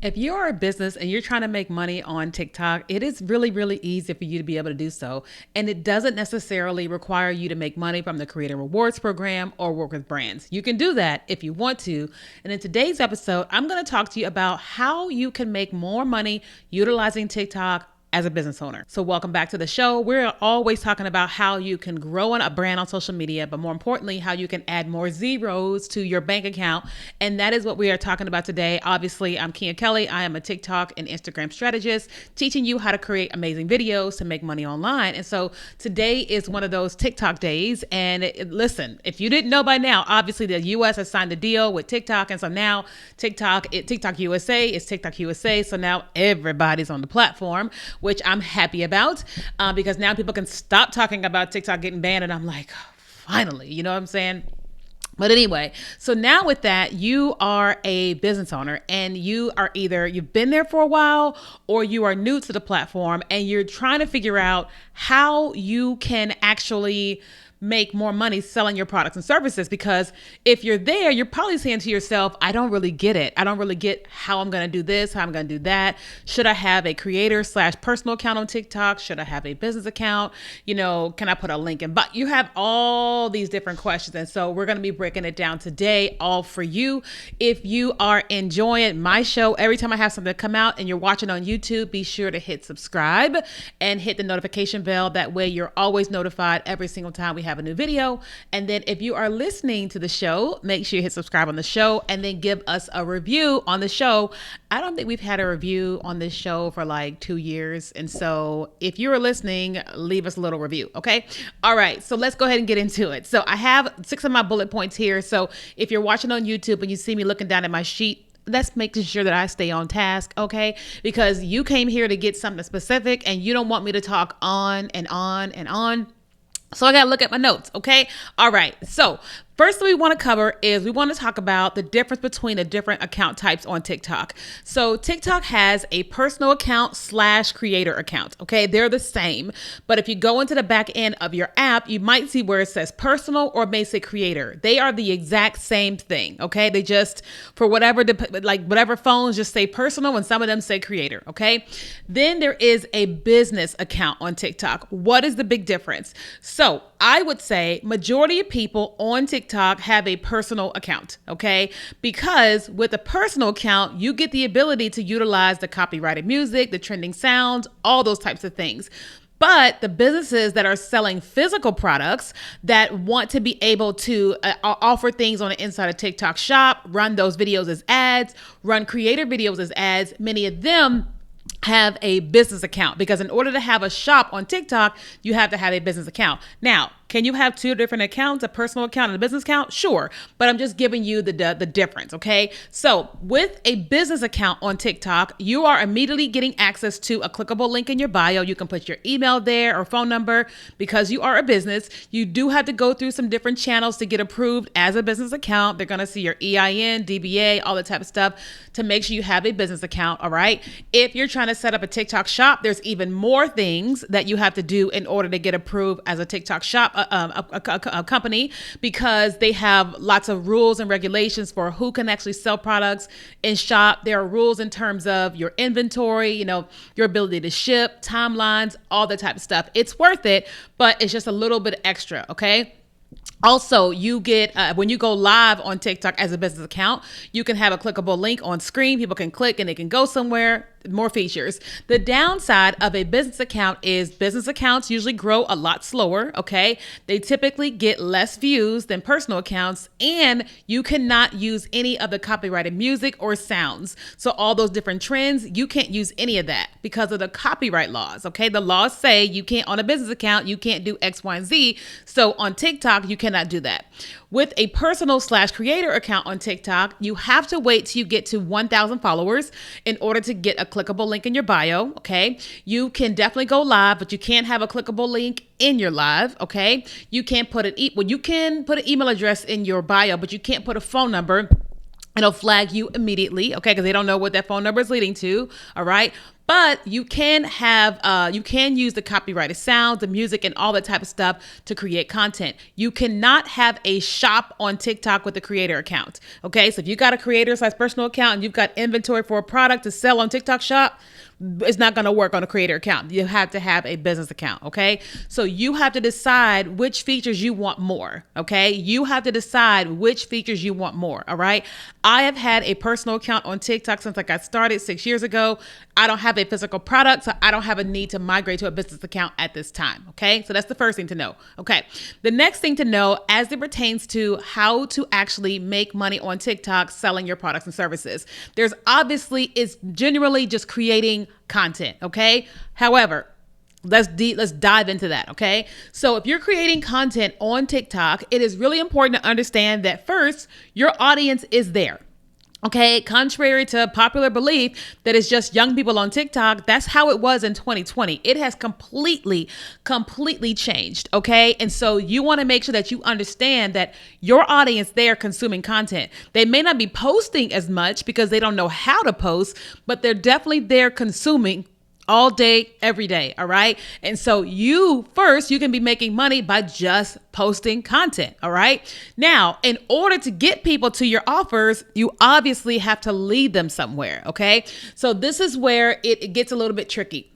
If you're a business and you're trying to make money on TikTok, it is really, really easy for you to be able to do so. And it doesn't necessarily require you to make money from the Creator Rewards program or work with brands. You can do that if you want to. And in today's episode, I'm going to talk to you about how you can make more money utilizing TikTok as a business owner. So welcome back to the show. We're always talking about how you can grow a brand on social media, but more importantly, how you can add more zeros to your bank account. And that is what we are talking about today. Obviously, I'm Keenya Kelly. I am a TikTok and Instagram strategist, teaching you how to create amazing videos to make money online. And so today is one of those TikTok days. And listen, if you didn't know by now, obviously the US has signed a deal with TikTok. And so now TikTok USA is TikTok USA. So now everybody's on the platform, which I'm happy about because now people can stop talking about TikTok getting banned. And I'm like, finally, you know what I'm saying? But anyway, so now with that, you are a business owner and you are either you've been there for a while or you are new to the platform and you're trying to figure out how you can actually make more money selling your products and services. Because if you're there, you're probably saying to yourself, I don't really get it. I don't really get how I'm going to do this, how I'm going to do that. Should I have a creator/personal account on TikTok? Should I have a business account? You know, can I put a link in? But you have all these different questions. And so we're going to be breaking it down today, all for you. If you are enjoying my show, every time I have something come out and you're watching on YouTube, be sure to hit subscribe and hit the notification bell. That way you're always notified every single time we have a new video. And then if you are listening to the show, make sure you hit subscribe on the show and then give us a review on the show. I don't think we've had a review on this show for like 2 years. And so if you are listening, leave us a little review. Okay. All right. So let's go ahead and get into it. So I have 6 of my bullet points here. So if you're watching on YouTube and you see me looking down at my sheet, that's making sure that I stay on task, okay? Because you came here to get something specific and you don't want me to talk on and on and on. So I got to look at my notes, okay? All right. So first thing we want to cover is we want to talk about the difference between the different account types on TikTok. So TikTok has a personal account / creator account, okay? They're the same. But if you go into the back end of your app, you might see where it says personal or may say creator. They are the exact same thing, okay? They just, for whatever phones just say personal and some of them say creator, okay? Then there is a business account on TikTok. What is the big difference? So I would say majority of people on TikTok have a personal account, okay? Because with a personal account, you get the ability to utilize the copyrighted music, the trending sounds, all those types of things. But the businesses that are selling physical products that want to be able to offer things on the inside of TikTok shop, run those videos as ads, run creator videos as ads, many of them have a business account, because in order to have a shop on TikTok, you have to have a business account. Now, can you have 2 different accounts, a personal account and a business account? Sure. But I'm just giving you the difference, okay? So with a business account on TikTok, you are immediately getting access to a clickable link in your bio. You can put your email there or phone number. Because you are a business, you do have to go through some different channels to get approved as a business account. They're going to see your EIN, DBA, all that type of stuff to make sure you have a business account, all right? If you're trying to set up a TikTok shop, there's even more things that you have to do in order to get approved as a TikTok shop. A company, because they have lots of rules and regulations for who can actually sell products in shop. There are rules in terms of your inventory, you know, your ability to ship, timelines, all that type of stuff. It's worth it, but it's just a little bit extra, okay? Also, you get, when you go live on TikTok as a business account, you can have a clickable link on screen. People can click and they can go somewhere. More features. The downside of a business account is business accounts usually grow a lot slower, okay? They typically get less views than personal accounts, and you cannot use any of the copyrighted music or sounds. So all those different trends, you can't use any of that because of the copyright laws, okay? The laws say you can't, on a business account, you can't do X, Y, and Z. So on TikTok, you cannot do that. With a personal / creator account on TikTok, you have to wait till you get to 1,000 followers in order to get a clickable link in your bio, okay? You can definitely go live, but you can't have a clickable link in your live, okay? You can't put you can put an email address in your bio, but you can't put a phone number. It'll flag you immediately, okay? Because they don't know what that phone number is leading to, all right? But you can use the copyrighted sounds, the music, and all that type of stuff to create content. You cannot have a shop on TikTok with a creator account. Okay, so if you got a creator/personal account and you've got inventory for a product to sell on TikTok Shop, it's not going to work on a creator account. You have to have a business account. Okay. So you have to decide which features you want more. Okay. You have to decide which features you want more. All right. I have had a personal account on TikTok since I got started 6 years ago. I don't have a physical product, so I don't have a need to migrate to a business account at this time. Okay. So that's the first thing to know. Okay. The next thing to know as it pertains to how to actually make money on TikTok selling your products and services. There's obviously, it's generally just creating content. Okay. However, let's dive into that. Okay. So if you're creating content on TikTok, it is really important to understand that first, your audience is there. Okay. Contrary to popular belief that it's just young people on TikTok, that's how it was in 2020. It has completely changed. Okay. And so you want to make sure that you understand that your audience, they are consuming content. They may not be posting as much because they don't know how to post, but they're definitely there consuming all day, every day. All right. And so you can be making money by just posting content. All right. Now, in order to get people to your offers, you obviously have to lead them somewhere. Okay. So this is where it gets a little bit tricky.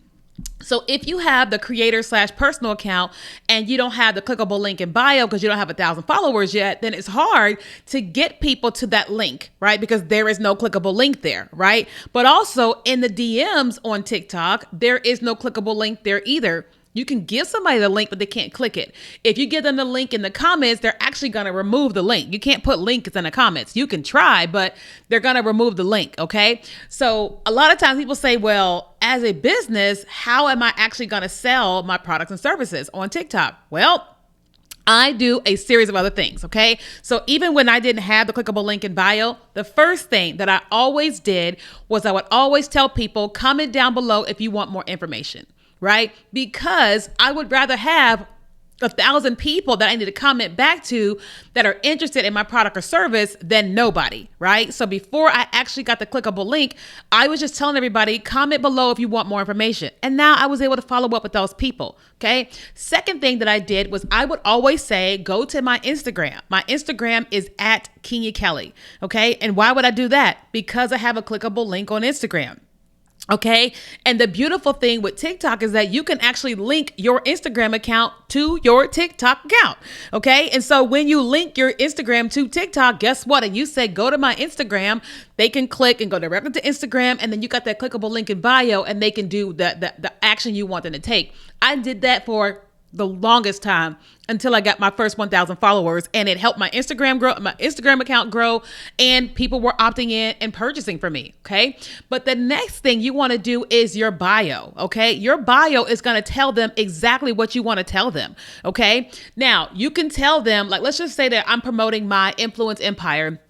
So if you have the creator/personal account and you don't have the clickable link in bio because you don't have 1,000 followers yet, then it's hard to get people to that link, right? Because there is no clickable link there, right? But also in the DMs on TikTok, there is no clickable link there either. You can give somebody the link, but they can't click it. If you give them the link in the comments, they're actually going to remove the link. You can't put links in the comments. You can try, but they're going to remove the link. Okay. So a lot of times people say, well, as a business, how am I actually going to sell my products and services on TikTok? Well, I do a series of other things. Okay. So even when I didn't have the clickable link in bio, the first thing that I always did was I would always tell people, comment down below if you want more information. Right? Because I would rather have 1,000 people that I need to comment back to that are interested in my product or service than nobody. Right? So before I actually got the clickable link, I was just telling everybody, comment below if you want more information. And now I was able to follow up with those people. Okay. Second thing that I did was I would always say, go to my Instagram. My Instagram is at Keenya Kelly. Okay. And why would I do that? Because I have a clickable link on Instagram. Okay. And the beautiful thing with TikTok is that you can actually link your Instagram account to your TikTok account. Okay. And so when you link your Instagram to TikTok, guess what? And you say, go to my Instagram, they can click and go directly to Instagram. And then you got that clickable link in bio and they can do the action you want them to take. I did that for the longest time until I got my first 1,000 followers, and it helped my Instagram account grow, and people were opting in and purchasing from me. Okay. But the next thing you want to do is your bio. Okay. Your bio is going to tell them exactly what you want to tell them. Okay. Now you can tell them, like, let's just say that I'm promoting my Influence Empire,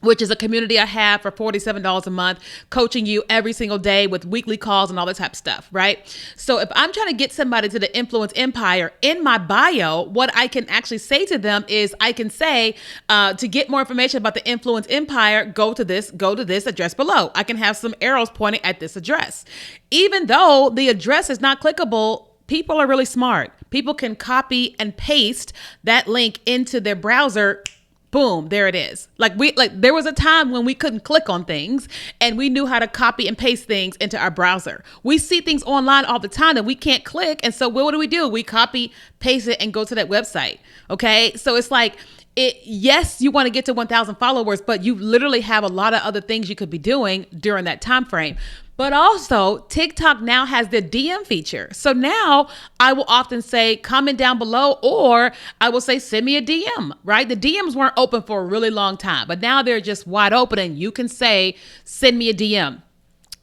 which is a community I have for $47 a month, coaching you every single day with weekly calls and all that type of stuff, right? So if I'm trying to get somebody to the Influence Empire, in my bio, what I can actually say to them is I can say, to get more information about the Influence Empire, go to this address below. I can have some arrows pointing at this address. Even though the address is not clickable, people are really smart. People can copy and paste that link into their browser. Boom, there it is. Like there was a time when we couldn't click on things and we knew how to copy and paste things into our browser. We see things online all the time that we can't click. And so what do? We copy, paste it, and go to that website. Okay. So it's like, yes, you want to get to 1,000 followers, but you literally have a lot of other things you could be doing during that time frame. But also TikTok now has the DM feature. So now I will often say, comment down below, or I will say, send me a DM, right? The DMs weren't open for a really long time, but now they're just wide open and you can say, send me a DM.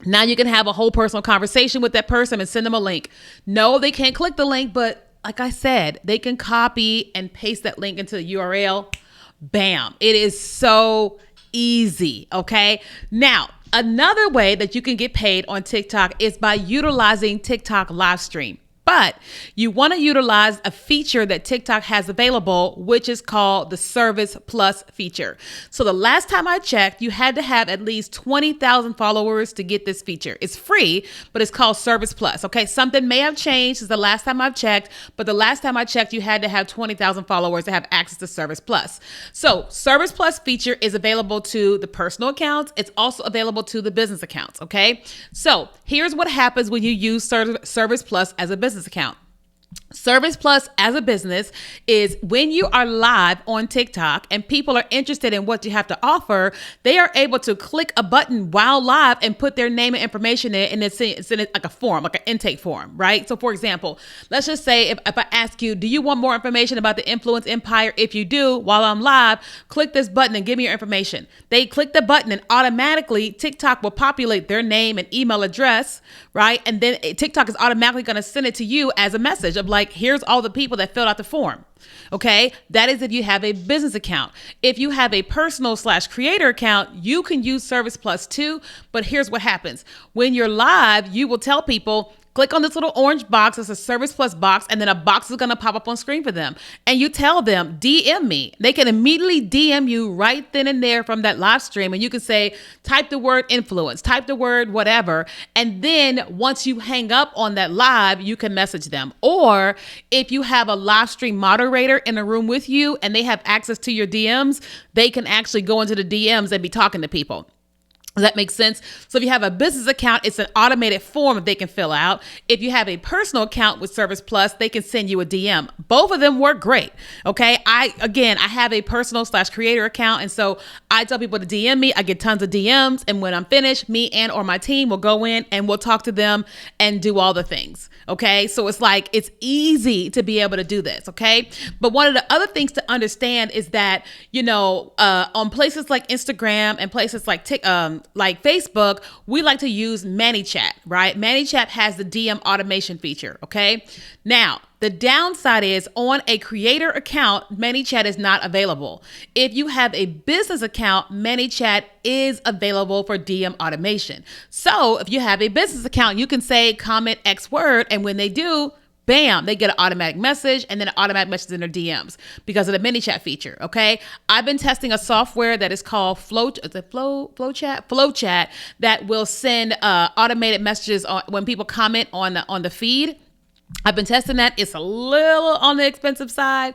Now you can have a whole personal conversation with that person and send them a link. No, they can't click the link, but like I said, they can copy and paste that link into the URL. Bam. It is so easy. Okay. Now, another way that you can get paid on TikTok is by utilizing TikTok live stream. But you want to utilize a feature that TikTok has available, which is called the Service Plus feature. So the last time I checked, you had to have at least 20,000 followers to get this feature. It's free, but it's called Service Plus. Okay, something may have changed since the last time I've checked, but the last time I checked, you had to have 20,000 followers to have access to Service Plus. So Service Plus feature is available to the personal accounts. It's also available to the business accounts. Okay, so here's what happens when you use Service Plus as a business account. Service Plus as a business is when you are live on TikTok and people are interested in what you have to offer, they are able to click a button while live and put their name and information in, and it's in like a form, like an intake form, right? So for example, let's just say if I ask you, do you want more information about the influence empire? If you do, while I'm live, click this button and give me your information. They click the button and automatically TikTok will populate their name and email address, right? And then TikTok is automatically going to send it to you as a message of like, here's all the people that filled out the form. Okay. That is if you have a business account. If you have a personal/creator account, you can use Service Plus too. But here's what happens. When you're live, you will tell people, click on this little orange box. It's a Service Plus box. And then a box is going to pop up on screen for them. And you tell them, DM me. They can immediately DM you right then and there from that live stream. And you can say, type the word influence, type the word whatever. And then once you hang up on that live, you can message them. Or if you have a live stream moderator in a room with you and they have access to your DMs, they can actually go into the DMs and be talking to people. Does that make sense? So if you have a business account, it's an automated form that they can fill out. If you have a personal account with Service Plus, they can send you a DM. Both of them work great. Okay. I have a personal/creator account. And so I tell people to DM me. I get tons of DMs. And when I'm finished, me and or my team will go in and we'll talk to them and do all the things. Okay. So it's like, it's easy to be able to do this. Okay. But one of the other things to understand is that, on places like Instagram and places like Facebook, we like to use ManyChat, right? ManyChat has the DM automation feature, okay? Now, the downside is on a creator account, ManyChat is not available. If you have a business account, ManyChat is available for DM automation. So if you have a business account, you can say comment X word, and when they do, bam, they get an automatic message and then an automatic message in their DMs because of the ManyChat feature. Okay. I've been testing a software that is called Flowchat that will send automated messages when people comment on the feed. I've been testing that. It's a little on the expensive side.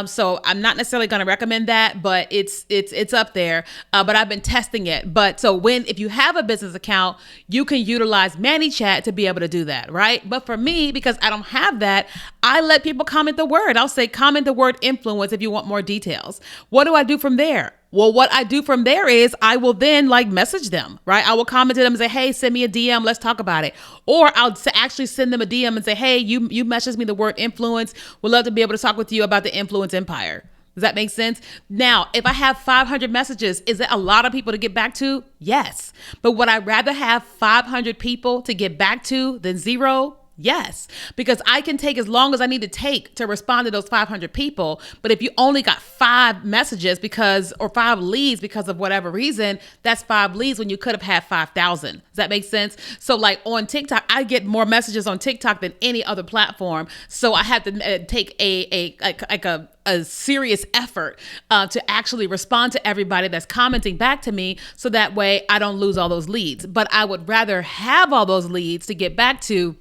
So I'm not necessarily going to recommend that, but it's up there. But I've been testing it. But so if you have a business account, you can utilize ManyChat to be able to do that, right? But for me, because I don't have that, I let people comment the word. I'll say, comment the word influence if you want more details. What do I do from there? Well, what I do from there is I will then message them, right? I will comment to them and say, hey, send me a DM. Let's talk about it. Or I'll actually send them a DM and say, hey, you messaged me the word influence. Would love to be able to talk with you about the influence empire. Does that make sense? Now, if I have 500 messages, is it a lot of people to get back to? Yes. But would I rather have 500 people to get back to than 0? Yes, because I can take as long as I need to take to respond to those 500 people. But if you only got 5 messages or 5 leads because of whatever reason, that's 5 leads when you could have had 5,000. Does that make sense? So on TikTok, I get more messages on TikTok than any other platform. So I have to take a serious effort to actually respond to everybody that's commenting back to me. So that way I don't lose all those leads. But I would rather have all those leads to get back to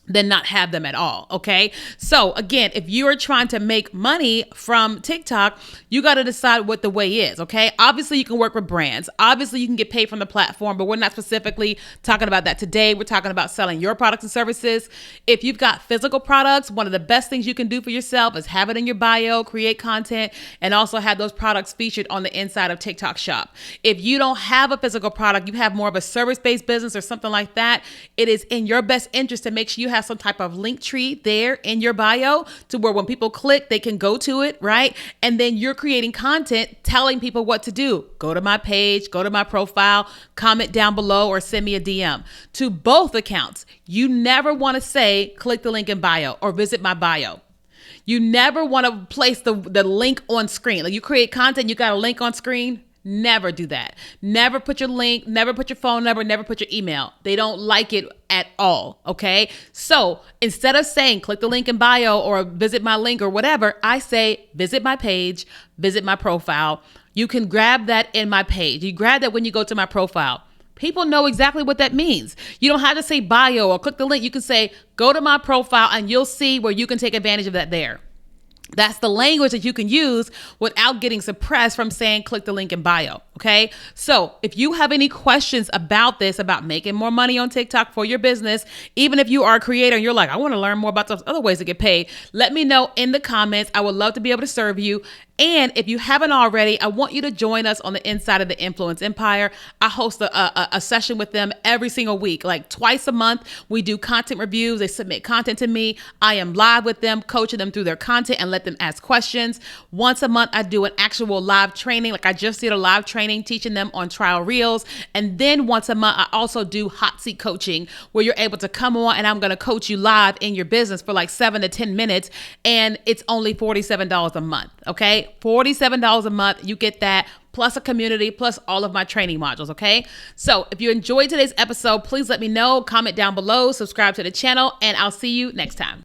than not have them at all. Okay. So again, if you are trying to make money from TikTok, you got to decide what the way is. Okay. Obviously you can work with brands. Obviously you can get paid from the platform, but we're not specifically talking about that today. We're talking about selling your products and services. If you've got physical products, one of the best things you can do for yourself is have it in your bio, create content, and also have those products featured on the inside of TikTok Shop. If you don't have a physical product, you have more of a service-based business or something like that, it is in your best interest to make sure you have some type of link tree there in your bio to where when people click, they can go to it, right? And then you're creating content telling people what to do. Go to my page, go to my profile, comment down below, or send me a DM. To both accounts, you never want to say, click the link in bio or visit my bio. You never want to place the link on screen. You create content, you got a link on screen. Never do that. Never put your link, never put your phone number, never put your email. They don't like it at all, okay? So instead of saying click the link in bio or visit my link or whatever, I say visit my page, visit my profile. You can grab that in my page. You grab that when you go to my profile. People know exactly what that means. You don't have to say bio or click the link. You can say go to my profile and you'll see where you can take advantage of that there. That's the language that you can use without getting suppressed from saying click the link in bio, okay? So if you have any questions about this, about making more money on TikTok for your business, even if you are a creator and you're like, I want to learn more about those other ways to get paid, let me know in the comments. I would love to be able to serve you. And if you haven't already, I want you to join us on the Inside of the Influence Empire. I host a session with them every single week, like twice a month. We do content reviews. They submit content to me. I am live with them, coaching them through their content and let them ask questions. Once a month, I do an actual live training. Like I just did a live training teaching them on trial reels. And then once a month, I also do hot seat coaching where you're able to come on and I'm going to coach you live in your business for like 7 to 10 minutes. And it's only $47 a month. Okay. $47 a month. You get that plus a community, plus all of my training modules. Okay. So if you enjoyed today's episode, please let me know, comment down below, subscribe to the channel, and I'll see you next time.